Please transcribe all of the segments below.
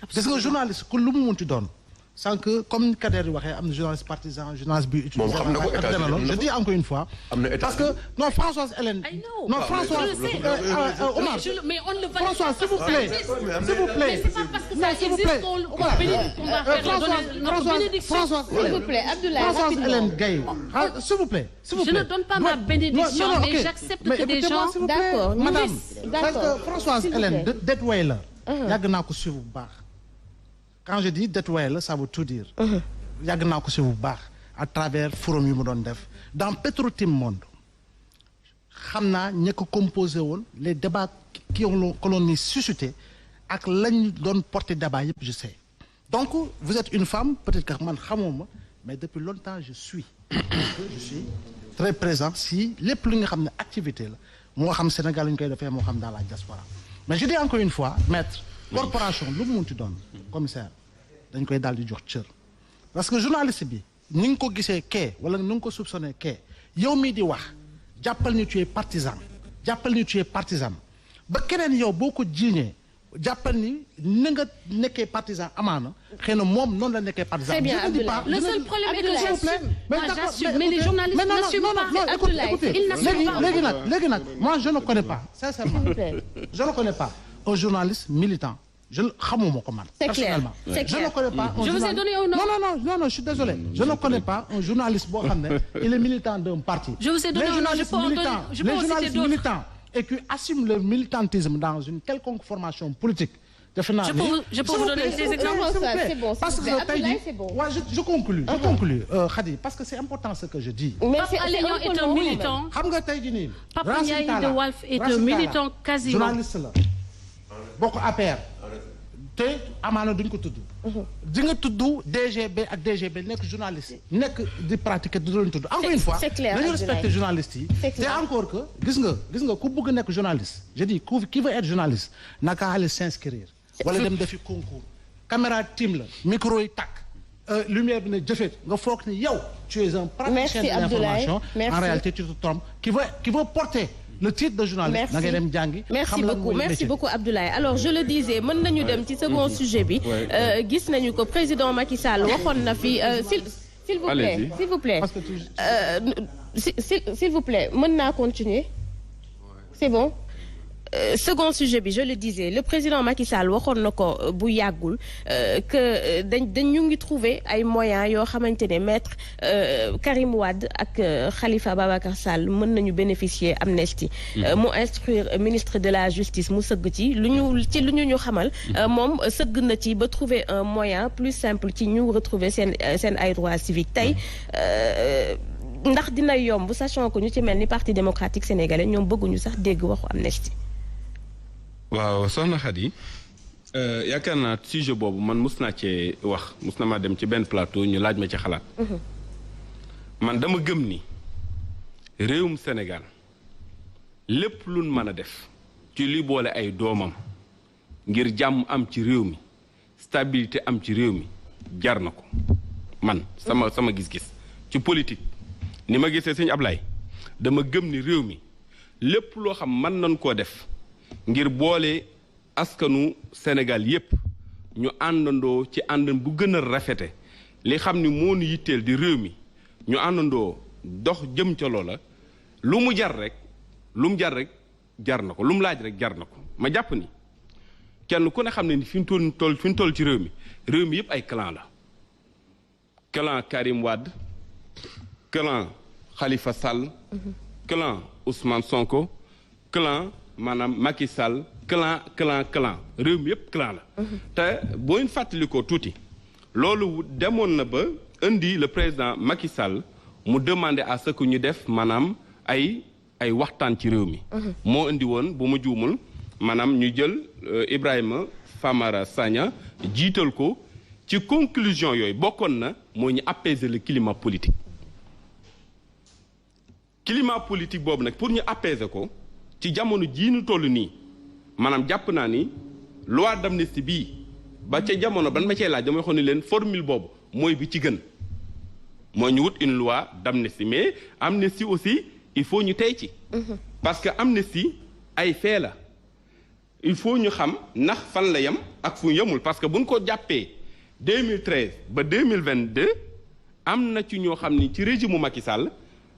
gis nga journaliste ku lu mu munti doon sans que comme Kader yi waxee am na journaliste partisan journaliste bi utilisé je dis encore une fois parce que non Françoise Hélène non Françoise Omar mais on le valide Françoise s'il vous plaît mais c'est pas parce que ça existe qu'on bénédict qu'on va faire notre bénédiction. S'il vous plaît Abdoulaye Françoise Hélène Gaye s'il vous plaît je ne donne pas ma bénédiction mais j'accepte que des gens d'accord madame parce que Françoise Hélène det way la yàgg naa ko suivre bu baax quand je dis détouré la ça veut tout dire. yàgg naa ko si bu baax à travers forum yu mu doon def dans Petro-Tim Monde xam naa ña ko composé woon les débats qui ont que l'on suscité ak lañ doon porter débat yëpp je sais. donc vous êtes une femme peut-être que man xamuma mais depuis longtemps je suis très présent si lépp li nga xam ne activité la moo xam Sénégal la ñu koy defee moo xam dans la diaspora mais je dis encore une fois maître corporation lu mu munti doon commissaire dañ koy daal di jox cër parce que journaliste bi ni nga ko gisee kee wala ni nga ko soupçonné kee yow mii di wax jàppal ni tu es partisan jàppal ni tu es partisan ba keneen yow boo ko jiiñee jàppal ni na nga nekkee partisan amaana xëy na moom noonu la nekkee partisan. Très bien Abdoulaye. Le seul problème est que j'assume. Moi j'assume mais les journalistes n'assument pas. Écoutez léegi nag moi je ne connais pas sincèrement je ne connais pas un journaliste militant. je ne xamuma ko man. personnellement je ne connais pas. je vous ai donné un nom. non je suis désolé. je ne connais pas un journaliste boo xam ne il est militant d'un parti. je vous ai donné un nom je peux en donner je peux en citer d'autres. militants et qui assument le militantisme dans une quelconque formation politique. defe naa ni je peux vous donner des exemples. C'est bon parce que tey jii waaw je conclus. Khady parce que c'est important ce que je dis. Pape Alé Niang est un militant. xam nga tey jii nii. Papa Ndiaye de Walf est un militant quasiment. journaliste la bokk APR. te amaana duñ ko tudd. di nga tudd DGB ak DGB nekk journaliste nekk di pratiquer di doon tudd. encore une fois dañu respecter journalistes yi. te encore que gis nga ku bëgg nekk journaliste je dis qui veut être journaliste naka aller s'inscrire. wala dem defi concours. caméra team la micro yi tàkk lumière bi ne jëfet nga foog ni yow. tu es un praticien de l'information. En réalité tu te trompes qui veut porter. le titre de journaliste da ngay dem jàngi. merci beaucoup Abdoulaye alors je le disais mën nañu dem ci second sujet bi. gis nañu ko président Macky Sall waxoon na fi s'il vous plaît s'il vous plaît mën naa continuer c'est bon. Second sujet bi je le disais le président Macky Sall waxoon na ko bu yàggul que dañu ngi trouver ay moyens yoo xamante ne maître Karim Wade ak Khalifa Babacar Sall mën nañu bénéficier amnistie. mu instruire ministre de la justice mu sëgg ci lu ñu xamal. moom sëgg na ci ba trouver un moyen plus simple ci ñu retrouver seen ay droits civiques tey. ndax dina yomb sachant que ñu ci mel ni parti démocratique sénégalais ñoom bëgguñu sax dégg waxu amnistie. waaw soxna Khady yaakaar naa sujet boobu man mus naa cee wax mus na maa dem ci benn plateau ñu laaj ma ci xalaat. man dama gëm ni réewum Sénégal lépp luñ mën a def ci li boole ay doomam ngir jàmm am ci réew mi stabilité am ci réew mi jar na ko man sama gis-gis ci politique ni ma gisee sëñ Ablaye dama gëm ni réew mi lépp loo xam mën nañ koo def ngir boole askanu Sénégal yépp ñu àndandoo ci àndan bu gën a rafete li xam ni moo nu yitteel di réew mi ñu àndandoo dox jëm ca loola lu mu jar rek jar na ko lu mu laaj rek jar na ko ma jàpp ni kenn ku ne xam ne ni fi ñu toll ci réew mi yépp ay clan la clan Karim Wade clan Khalifa Sall clan Ousmane Sonko clan maanaam Macky Sall clan réew mi yépp clan la te boo ñu fàttalikoo tuuti loolu demoon na ba indi le président Macky Sall mu demander à ce que ñu def maanaam ay waxtaan ci réew mi moo indi woon bu ma juumul maanaam ñu jël Ibrahima Famara Sagna jiital ko ci conclusion yooyu bokkoon na moo ñu apaiser le climat politique boobu nag pour ñu apaiser ko ci jamono jii nu toll nii maanaam jàpp naa ni loi d'amnistie bii ba ca jamono ban ma cee laaj damay xool ni leen formule boobu mooy bi ci gën mooy ñu wut une loi d'amnistie mais amnistie aussi il faut ñu tey ci parce que amnistie ay fait la il faut ñu xam ndax fan la yem ak fu yemul parce que buñ ko jàppee 2013 ba 2022 am na ci ñoo xam ni ci régime mu Macky Sall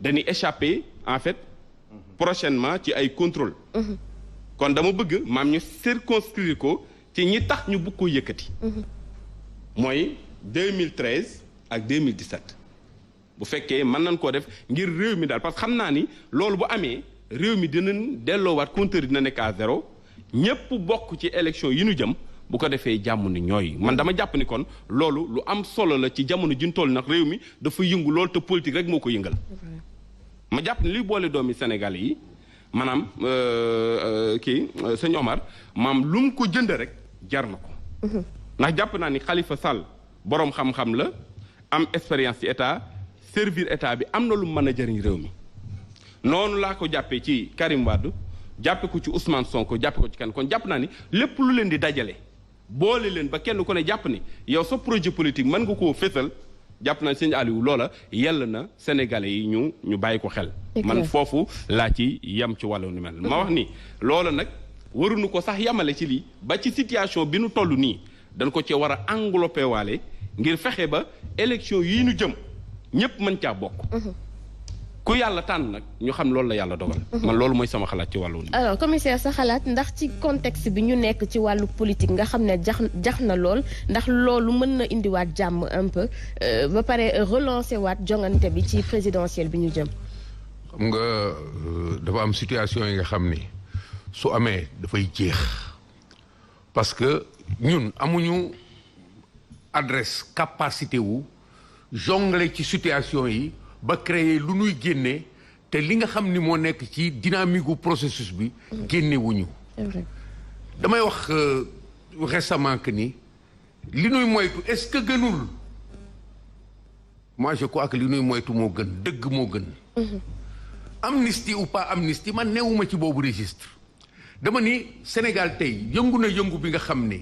dañuy échapper en fait prochainement ci ay contrôle kon dama bëgg maam ñu circonscrire ko ci ñi tax ñu bëgg ko yëkkati mooy 2013 ak 2017 bu fekkee mën nañ koo def ngir réew mi daal parce que xam naa ni loolu bu amee réew mi dinañ delloowaat compteur dina nekk à zéro ñëpp bokk ci élection yi ñu jëm bu ko defee jàmm ni ñooy man dama jàpp ni kon loolu lu am solo la ci jamono ji ñu toll nag réew mi dafa yëngu loolu te politique rek moo ko yëngal ma jàpp ni liy boole doomi Sénégal yi maanaam sëñ Omar maam lu mu ko jënd rek jar na ko ndax jàpp naa ni Khalifa Sall boroom xam-xam la am expérience ci état servir état bi am na lu mën a jëriñ réew mi noonu laa ko jàppee ci Karim Wade jàppe ko ci Ousmane Sonko jàppe ko ci kan kon jàpp naa ni lépp lu leen di dajale boole leen ba kenn ku ne jàpp ni yow sa projet politique mën nga koo fésal jàpp naa sëñ Aliou loola yell na Sénégalais yi ñu bàyyi ko xel man foofu laa ci yem ci wàllu ni mel ma wax ni loola nag waruñu ko sax yamale ci lii ba ci situation bi nu toll nii dañ ko cee war a englobé waale ngir fexe ba élection yii nu jëm ñëpp mën caa bokk ku yàlla tànn nag ñu xam loolu la yàlla dogal man loolu mooy sama xalaat ci wàllu alors commissaire sa xalaat ndax ci contexte bi ñu nekk ci wàllu politique nga xam ne jax na lool ndax loolu mën na indiwaat jàmm un peu ba pare relancer waat jongante bi ci présidentielle bi ñu jëm xam nga dafa am situation yi nga xam ni su amee dafay jeex parce que ñun amuñu adresse capacité wu jongler ci situation yi ba créer lu nuy génne te li nga xam ni moo nekk ci dynamique gu processus bi génne wuñu damay wax récemment que ni li nuy moytu est-ce que gënul moi je crois que li nuy moytu moo gën dëgg moo gën amnistie ou pas amnistie man newuma ci boobu registre dama ni Sénégal tey yëngu na yëngu bi nga xam ne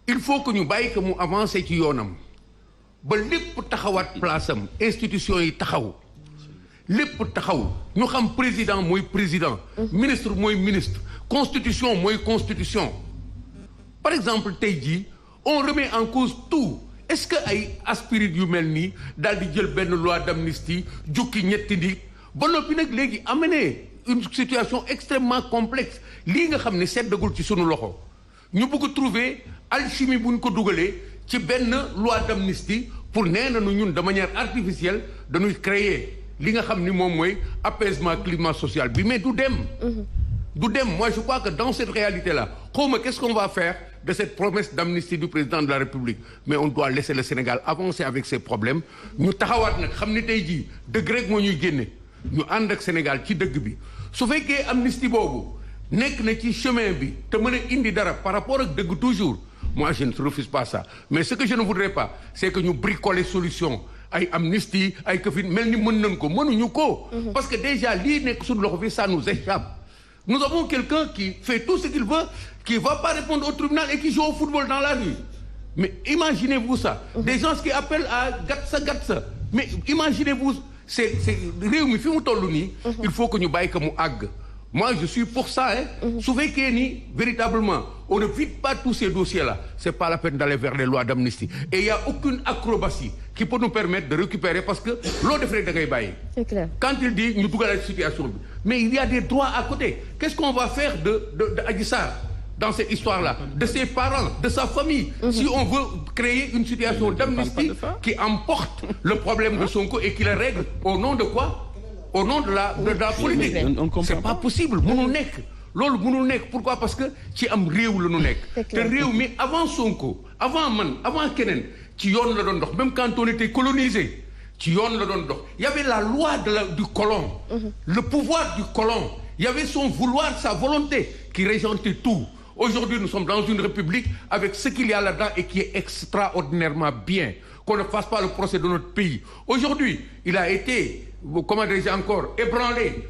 il faut que ñu bàyyi ko mu avancer ci yoonam ba lépp taxawaat place am institution yi taxaw lépp taxaw ñu xam président mooy président ministre mooy ministre constitution mooy constitution par exemple tey jii on remet en cause tout est-ce que ay aspirine yu mel nii daal di jël benn loi d'amnistie jukki ñetti nit ba noppi nag léegi amener une situation extrêmement complexe lii nga xam ne seddagul ci sunu loxo ñu bëgg trouver alchimie bu ñu ko dugalee ci benn loi d'amnistie pour nee nañu ñun de manière artificielle dañuy créer li nga xam ni moom mooy apaisement climat social bi mais du dem moi je crois que dans cette réalité là xawma qu'est-ce qu'on va faire de cette promesse d'amnistie du président de la République mais on doit laisser le Sénégal avancer avec ses problèmes ñu taxawaat nag xam ni tey jii dëgg rek moo ñuy génne ñu ànd ak Sénégal ci dëgg bi su fekkee amnistie boobu nekk na ci chemin bi te mën a indi dara par rapport ak dëgg toujours moi je ne refuse pas ça mais ce que je ne voudrais pas c'est que ñu bricoler solution ay amnistie ay këfin mel ni mën nañ ko mënuñu ko parce que déjà lii nekk suñu loxo fi ça nous échappe nous avons quelqu'un qui fait tout ce qu'il veut qui va pas répondre au tribunal et qui joue au football dans la rue mais imaginez-vous ça des gens qui appellent à gatsa mais imaginez-vous c'est réew mi fi mu toll nii il faut que ñu bàyyi ko mu àgg moi je suis pour ça su fekkee ni véritablement on ne vide pas tous ces dossiers-là c'est pas la peine d'aller vers les lois d'amnistie et il y a aucune acrobatie qui peut nous permettre de récupérer parce que loo def rek da ngay bàyyi. C'est clair. Quand il dit ñu dugal situation bi mais il y a des droits à côté qu'est-ce qu'on va faire de Adji Sarr dans cette histoire-là de ses parents de sa famille si on veut créer une situation d'amnistie qui emporte le problème de Sonko et qui le règle au nom de quoi? Au nom de la politique c'est pas possible mënul nekk loolu mënul nekk pourquoi parce que ci am réew la ñu nekk te réew mi avant Sonko avant man avant keneen ci yoon la doon dox même quand on était colonisé ci yoon la doon dox il y avait la loi du colon le pouvoir du colon il y avait son vouloir sa volonté qui régentait tout. Aujourd'hui nous sommes dans une république avec ce qu'il y a là-dedans et qui est extraordinairement bien qu'on ne fasse pas le procès de notre pays. Aujourd'hui il a été comment dirais-je encore ébranlé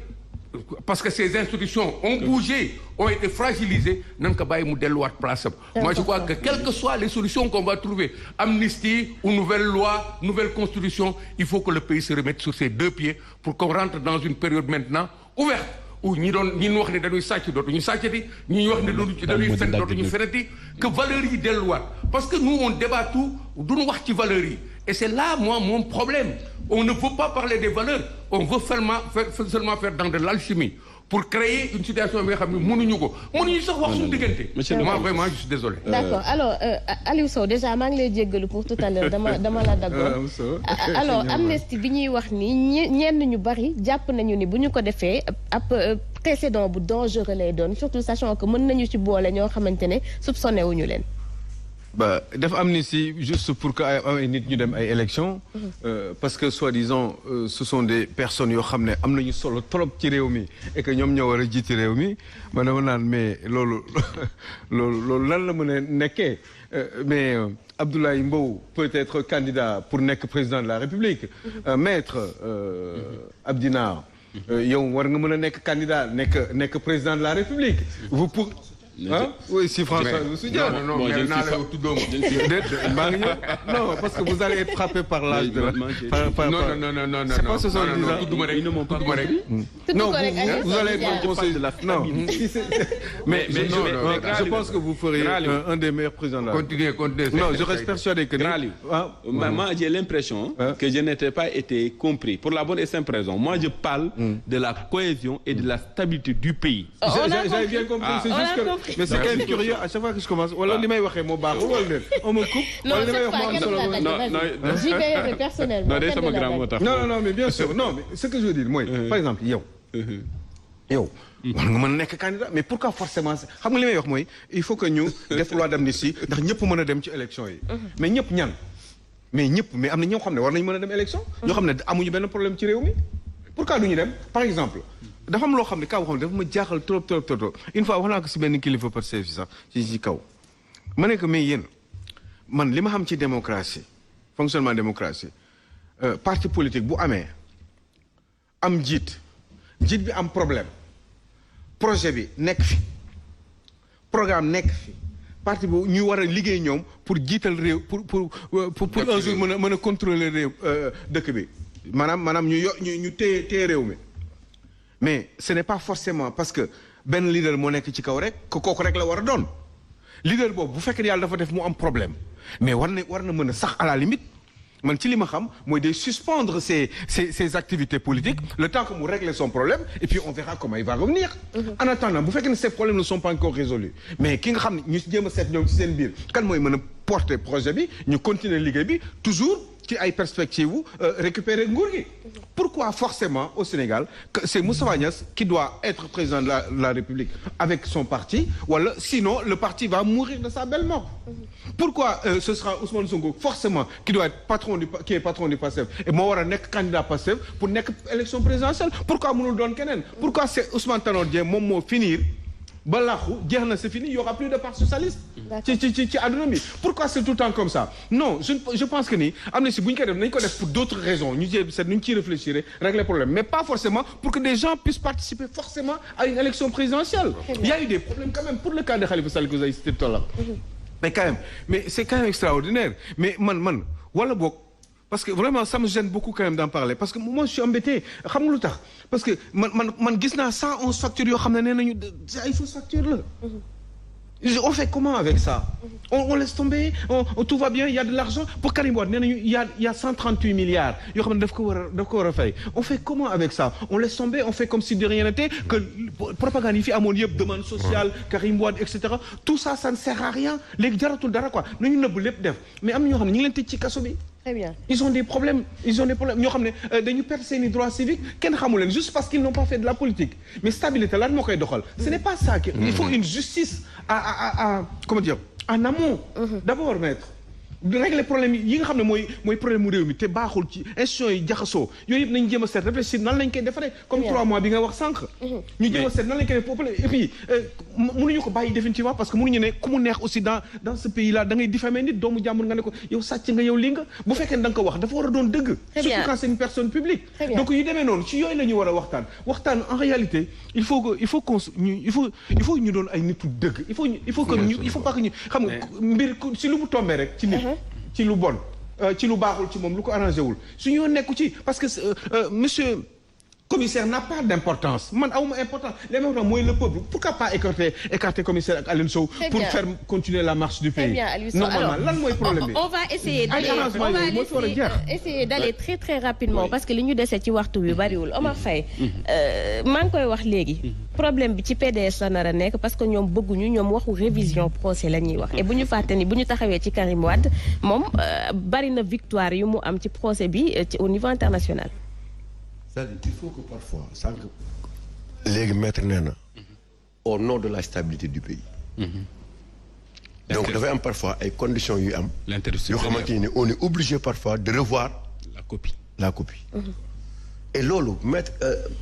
parce que ces institutions ont bougé ont été fragilisées nan ko bàyyi mu delluwaat place am. Moi je crois que quelles que soient les solutions qu'on va trouver amnistie ou nouvelle loi nouvelle constitution il faut que le pays se remette sur ses deux pieds pour qu'on rentre dans une période maintenant ouverte ou ñi wax ne dañuy sàcc dootuñu sàccati ñi wax ne dañuy fen dootuñu fenati que valeurs yi delluwaat parce que nous on débat tout duñu wax ci valeurs yi et c'est là moi mon problème on ne veut pas parler des valeurs on veut seulement faire dans de l'alchimie pour créer une situation bi nga xam ne mënuñu sax wax suñu diggante. moi vraiment je suis désolé. d'accord alors Aliou Sow déjà maa ngi lay jéggalu pour tout à l'heure dama la daggoon. alors amnistie bi ñuy wax ni ñenn ñu bari jàpp nañu ni bu ñu ko defee ab précédent bu dangereux lay doon surtout sachant que mën nañu ci boole ñoo xamante ne soupçonné wuñu leen. ba def amnistie juste pour que ay nit ñu dem ay élections. parce que soi-disant ce sont des personnes yoo xam ne am nañu solo trop ci réew mi et que ñoom ñoo war a jiiti réew mi man dama naan mais loolu lan la mën a nekkee mais Abdoulaye Mbow peut être candidat pour nekk président de la République. maître Abdinar yow war nga mën a nekk candidat nekk président de la République. vous pour ah oui si François non parce que vous allez être frappé par l'âge de la non c'est pas 70 ans non vous allez être conseiller de la famille mais je pense que vous ferez un des meilleurs présidents de la continuez non je reste persuadé que moi j'ai l'impression que je n'étais pas été compris pour la bonne et simple raison moi je parle de la cohésion et de la stabilité du pays j'avais bien compris c'est juste que mais c'est quand même curieux à chaque fois que je commence wala li may waxee moo baaxul wala leen on me coupe wala li may wax moo am solo j'y vais personnellement sama grand moo tax non mais bien sûr non mais ce que je veux dire mooy par exemple yow war nga mën a nekk candidat mais pourquoi forcément xam nga li may wax mooy il faut que ñu def loi d'amnistie ndax ñëpp mën a dem ci élection yi mais ñëpp ñan mais am na ñoo xam ne war nañu mën a dem élection ñoo xam ne amuñu benn problème ci réew mi pourquoi duñu dem par exemple dafa am loo xam ne kaw xam ne dafa ma jaaxal trop une fois wax naa ko si benn kilifa Pastef fi sax ci kaw ma ne ko mais yéen man li ma xam ci démocratie fonctionnement démocratie parti politique bu amee am jiit bi am problème projet bi nekk fi programme nekk fi parti bu ñu war a liggéey ñoom pour jiital réew pour un jour mën a contrôler réew dëkk bi maanaam ñu téye réew mi mais ce n'est pas forcément parce que benn leader moo nekk ci kaw rek que kooku rek la war a doon leader boobu bu fekkee yàlla dafa def mu am problème mais war na mën a sax à la limite man ci li ma xam mooy de suspendre ses activités politiques le temps que mu régler son problème et puis on verra comment il va revenir en attendant bu fekkee ne ces problèmes ne sont pas encore résolus mais ki nga xam ne ñu jéem a seet ñoom ci seen biir kan mooy mën a porter projet bi ñu continuer liggéey bi toujours ci ay perspectives récupérer nguur gi pourquoi forcément au Sénégal que c'est Moustapha Niasse qui doit être président de la République avec son parti wala sinon le parti va mourir de sa belle mort pourquoi ce sera Ousmane Sonko forcément qui doit être patron du PASTEF et moo war a nekk candidat PASTEF pour nekk élection présidentielle pourquoi mënul doon keneen pourquoi c'est Ousmane Tanor Dieng moom moo finir ba laaxu jeex na c'est fini il y aura plus de parti socialiste ci àdduna bi pourquoi c'est tout le temps comme ça non je pense que ni am na si bu ñu koy def nañu ko def pour d'autres raisons ñu jéem seet nu ñu ciy réfléchir régler problème mais pas forcément pour que des gens puissent participer forcément à une élection présidentielle il y a eu des problèmes quand même pour le cas de Khalifa Sall que vous avez cité tout à l'heure mais quand même mais c'est quand même extraordinaire mais man wala boog parce que vraiment ça me gêne beaucoup quand même d'en parler parce que moi je suis embêté xam nga lu tax parce que man gis naa 111 factures yoo xam ne nee nañu ay fausses factures la on fait comment avec ça on laisse tomber tout va bien il y a de l'argent pour Karim Wade nee nañu il y a 138 milliards yoo xam ne daf ko war a fay on fait comment avec ça on laisse tomber on fait comme si de rien n'était que propagande yi fi amoon yëpp demande sociale Karim Wade et cetera tout ça ça ne sert à rien léegi jaratul dara quoi nañu nëbb lépp def mais am na ñoo xam ne ñu ngi leen tëj ci kaso bi très bien ils ont des problèmes ñoo xam ne dañu perdre seeni droits civiques kenn xamu leen juste parce qu'ils n'ont pas fait de la politique mais stabilité lan moo koy doxal ce n'est pas ça il faut une justice comment dire en amont d'abord maître régler problème yi nga xam ne mooy problème mu réew mi te baaxul ci institutions yi jaxasoo yooyu yëpp nañ jéem a seet réfléchir nan lañ koy defaree comme 3 mois bi nga wax sànq ñu jéem a seet nan lañ koy def problème et puis mënuñu ko bàyyi définitivement parce que mënuñu ne ku mu neex aussi dans ce pays là da ngay diffamer nit doomu jàmbur nga ne ko yow sàcc nga yow lii nga bu fekkee ne da nga ko wax dafa war a doon dëgg surtout quand c'est une personne publique donc yu demee noonu ci yooyu la ñu war a waxtaan en réalité il faut ñu doon ay nitu dëgg il faut pas que ñu xam nga mbir si lu mu tombé rek ci nit ci lu bon ci lu baaxul ci moom lu ko arrangé wul suñu yoon nekku ci parce que monsieur commissaire n'a pas d'importance man awuma importance l'important mooy le peuple pourquoi pas écarter commissaire ak Aliou Sow pour faire continuer la marche du pays. Très bien, Aliou Sow. Normalement lan mooy problème bi. on va essayer d'aller très très rapidement parce que li ñu dese ci waxtu bi bariwul Omar Faye maa ngi koy wax léegi problème bi ci PDS la nar a nekk parce que ñoom bëgguñu ñoom waxu révision procès la ñuy wax et bu ñu fàtte ni bu ñu taxawee ci Karim Wade moom bari na victoire yu mu am ci procès bi au niveau international. C'est-à-dire il faut que parfois sans que léegi maître nee na au nom de la stabilité du pays. Donc dafay am parfois ay conditions yu am. yoo xamante ni on est obligé parfois de revoir la copie. Et loolu maître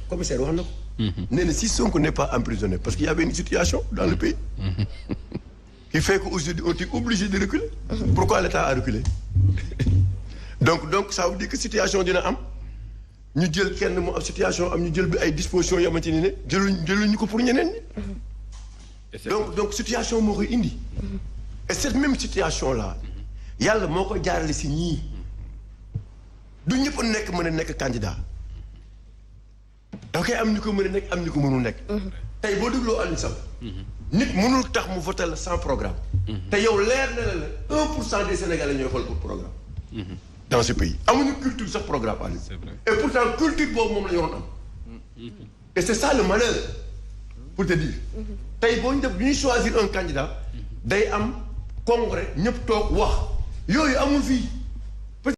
commissaire wax na ko. nee na si Sonko n'est pas emprisonné parce qu'il y avait une situation dans le pays. qui fait qu'aujourd'hui on est obligé de reculer. Pourquoi l'État a reculé. donc ça veut dire que situation dina am. ñu jël kenn mu am situation am ñu jël bi ay dispositions yoo xamante ni ne jëluñu ko pour ñeneen ñi. donc situation moo koy indi. et cette même situation là yàlla moo ko jaarale si ñii du ñëpp mën a nekk candidat da koy am ñu ko mën a nekk am ñu ko mënul nekk. tey boo dégloo Aliou Sow nit mënul tax mu voté la sans programme. te yow leer na la 1% des Sénégalais ñooy xool pour programme. dans ce pays amuñu culture sax programme Aliou. C'est vrai. Et pourtant culture boobu moom la ñu waroon am. Et c'est ça le malheur pour te dire. tey boo ñu def bu ñuy choisir un candidat day am congrès ñëpp toog wax yooyu amul fii.